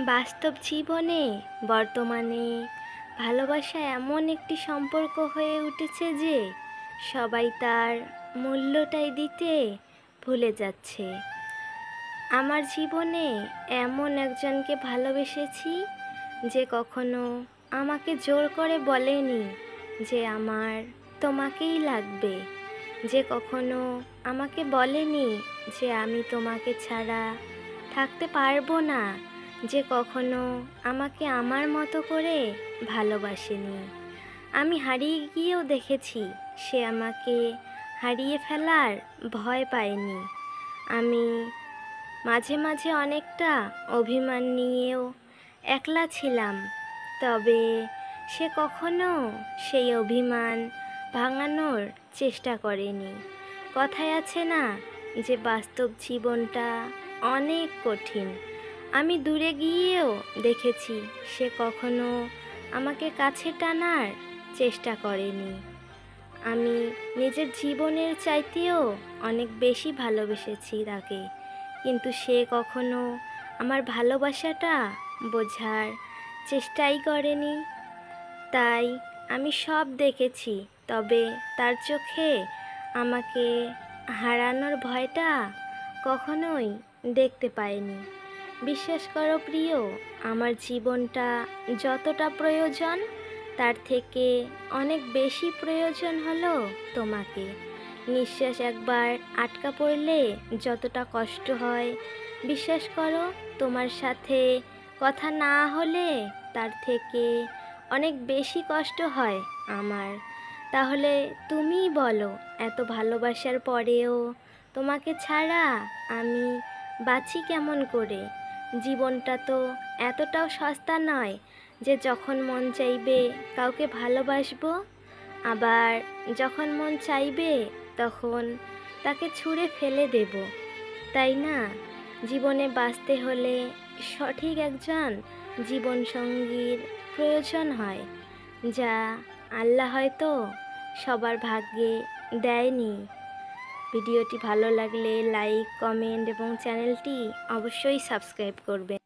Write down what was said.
বাস্তব জীবনে বর্তমানে ভালোবাসা এমন একটি সম্পর্ক হয়ে উঠেছে যে সবাই তার মূল্যটাই দিতে ভুলে যাচ্ছে। আমার জীবনে এমন একজনকে ভালোবেসেছি যে কখনো আমাকে জোর করে বলেনি যে আমার তোমাকেই লাগবে, যে কখনো আমাকে বলেনি যে আমি তোমাকে ছাড়া থাকতে পারবো না, যে কখনো আমাকে আমার মতো করে ভালোবাসেনি। আমি হারিয়ে গিয়েও দেখেছি সে আমাকে হারিয়ে ফেলার ভয় পায়নি। আমি মাঝে মাঝে অনেকটা অভিমান নিয়েও একলা ছিলাম, তবে সে কখনো সেই অভিমান ভাঙানোর চেষ্টা করেনি। কথায় আছে না যে বাস্তব জীবনটা অনেক কঠিন। আমি দূরে গিয়েও দেখেছি সে কখনো আমাকে কাছে টানার চেষ্টা করেনি। আমি নিজের জীবনের চাইতেও অনেক বেশি ভালোবেসেছি তাকে, কিন্তু সে কখনো আমার ভালোবাসাটা বোঝার চেষ্টাই করেনি। তাই আমি সব দেখেছি, তবে তার চোখে আমাকে হারানোর ভয়টা কখনোই দেখতে পাইনি। বিশ্বাস করো প্রিয়, আমার জীবনটা যতটা প্রয়োজন তার থেকে অনেক বেশি প্রয়োজন হলো তোমাকে। নিঃশ্বাস একবার আটকা পড়লে যতটা কষ্ট হয়, বিশ্বাস করো তোমার সাথে কথা না হলে তার থেকে অনেক বেশি কষ্ট হয় আমার। তাহলে তুমিই বলো, এত ভালোবাসার পরেও তোমাকে ছাড়া আমি বাঁচি কেমন করে? জীবনটা তো এতটাও সস্তা নয় যে যখন মন চাইবে কাউকে ভালোবাসবো, আবার যখন মন চাইবে তখন তাকে ছুঁড়ে ফেলে দেব, তাই না? জীবনে বাঁচতে হলে সঠিক একজন জীবনসঙ্গীর প্রয়োজন হয়, যা আল্লাহ হয়তো সবার ভাগ্যে দেয়নি। ভিডিওটি ভালো লাগলে লাইক, কমেন্ট এবং চ্যানেলটি অবশ্যই সাবস্ক্রাইব করবেন।